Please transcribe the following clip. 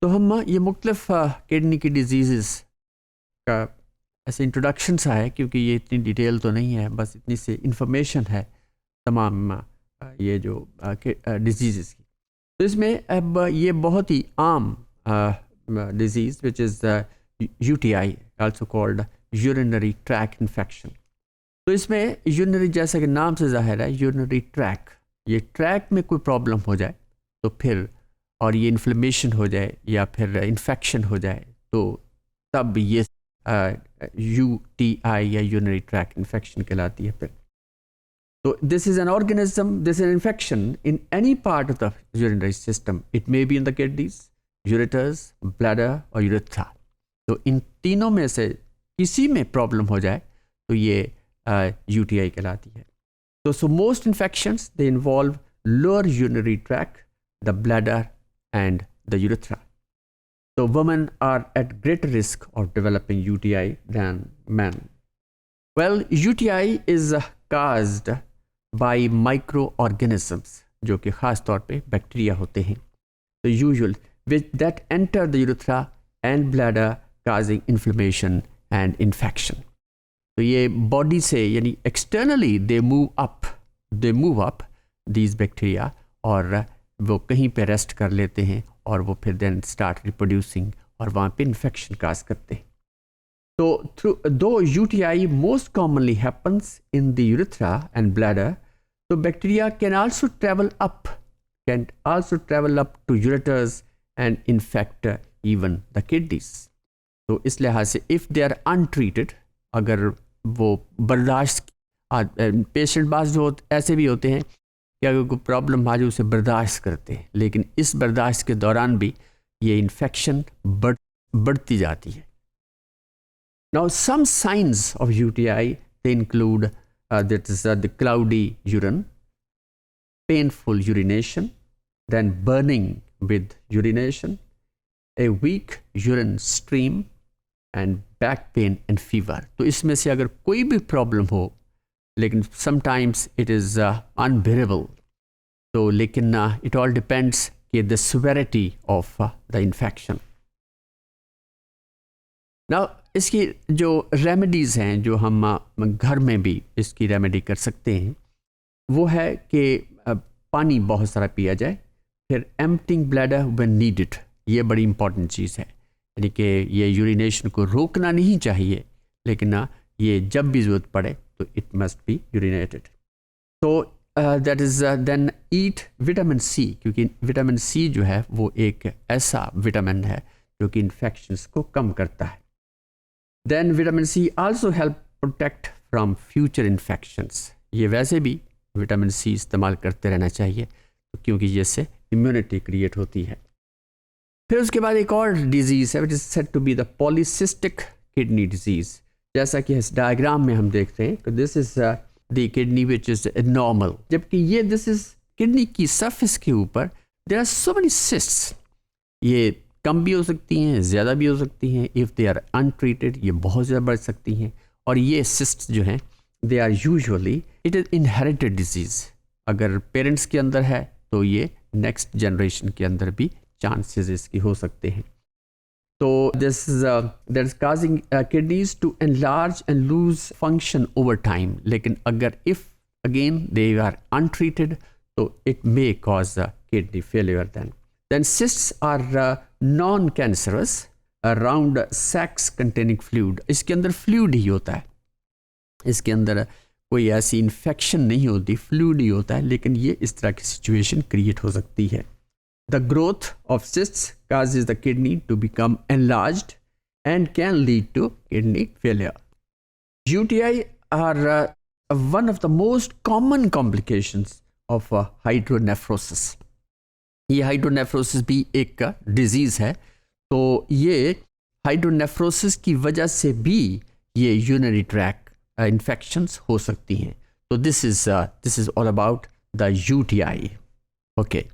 तो हम ये मुख्तलिफ किडनी की डिजीज़ का ऐसे इंट्रोडक्शन सा है, क्योंकि ये इतनी डिटेल तो नहीं है, बस इतनी सी इंफॉर्मेशन है तमाम ये जो डिजीज़ की। तो इसमें अब ये बहुत ही आम disease which is UTI, also called urinary track infection. तो इसमें यूरिनरी, जैसा कि नाम से ज़ाहिर है, यूरिनरी ट्रैक, ये ट्रैक में कोई प्रॉब्लम हो जाए तो फिर, और ये इन्फ्लेमेशन हो जाए या फिर इन्फेक्शन हो जाए, तो तब ये UTI या यूरिनरी ट्रैक इन्फेक्शन कहलाती है फिर। So this is an organism, this is an infection in any part of the urinary system. It may be in the kidneys, ureters, bladder or urethra. तो इन तीनों में से किसी में प्रॉब्लम हो जाए तो ये UTI कहलाती है। So most infections, they involve lower urinary tract, the bladder and the urethra. So women are at greater risk of developing UTI than men. Well, UTI is caused by microorganisms, जो कि ख़ास तौर पे bacteria होते हैं, तो usual which that enter the urethra and bladder causing inflammation and infection. तो ये बॉडी से, यानी externally they move up these bacteria, और वो कहीं पे रेस्ट कर लेते हैं और वो फिर देन स्टार्ट रिप्रोड्यूसिंग और वहाँ पे इन्फेक्शन काज करते हैं। So though UTI most commonly happens in the urethra and bladder, so bacteria can also travel up to ureters and infect even the kidneys. तो इस लिहाज से if they are untreated, अगर वो बर्दाश्त, पेशेंट बाज जो ऐसे भी होते हैं कि अगर कोई प्रॉब्लम आ जाए उसे बर्दाश्त करते हैं, लेकिन इस बर्दाश्त के दौरान भी ये इन्फेक्शन बढ़ती जाती है। Now, some signs of UTI, they include the cloudy urine, painful urination, then burning with urination, a weak urine stream, and back pain and fever. तो इसमें से अगर कोई भी प्रॉब्लम हो, लेकिन sometimes it is unbearable. तो लेकिन it all depends कि the severity of the infection. Now, इसकी जो रेमेडीज़ हैं, जो हम घर में भी इसकी रेमेडी कर सकते हैं, वो है कि पानी बहुत सारा पिया जाए, फिर एम्प्टिंग ब्लैडर व्हेन नीडेड, ये बड़ी इंपॉर्टेंट चीज़ है, यानी कि ये यूरिनेशन को रोकना नहीं चाहिए, लेकिन ये जब भी ज़रूरत पड़े तो इट मस्ट बी यूरिनेटेड। तो that is then eat vitamin C, क्योंकि विटामिन सी जो है वो एक ऐसा विटामिन है जो कि इन्फेक्शंस को कम करता है। Then vitamin C also help protect from future infections. ये वैसे भी विटामिन सी इस्तेमाल करते रहना चाहिए, क्योंकि इससे इम्यूनिटी क्रिएट होती है। फिर उसके बाद एक और डिजीज़ है which is said to be the polycystic kidney disease. जैसा कि इस डायग्राम में हम देखते हैं कि this is the kidney which is normal, जबकि ये दिस इज़ किडनी की सरफेस के ऊपर there are so many cysts. ये कम भी हो सकती हैं, ज़्यादा भी हो सकती हैं। इफ़ दे आर अनट्रीटेड, ये बहुत ज़्यादा बढ़ सकती हैं। और ये सिस्ट्स जो हैं, they are usually it is inherited disease. अगर पेरेंट्स के अंदर है तो ये नेक्स्ट जनरेशन के अंदर भी चांसेस इसकी हो सकते हैं। तो this that is causing kidneys to enlarge and lose function over time. लेकिन अगर if again they are untreated तो it may cause kidney failure. Then cysts are non-cancerous around sacs containing fluid. इसके अंदर फ्लूइड ही होता है, इसके अंदर कोई ऐसी इन्फेक्शन नहीं होती, फ्लूइड ही होता है, लेकिन ये इस तरह की सिचुएशन क्रिएट हो सकती है। The growth of cysts causes the kidney to become enlarged and can lead to kidney failure. UTI are one of the most common complications of hydronephrosis. ये हाइड्रोनेफ्रोसिस भी एक डिजीज़ है। तो ये हाइड्रोनेफ्रोसिस की वजह से भी ये यूरिनरी ट्रैक इन्फेक्शंस हो सकती हैं। तो this is all about the UTI। Okay.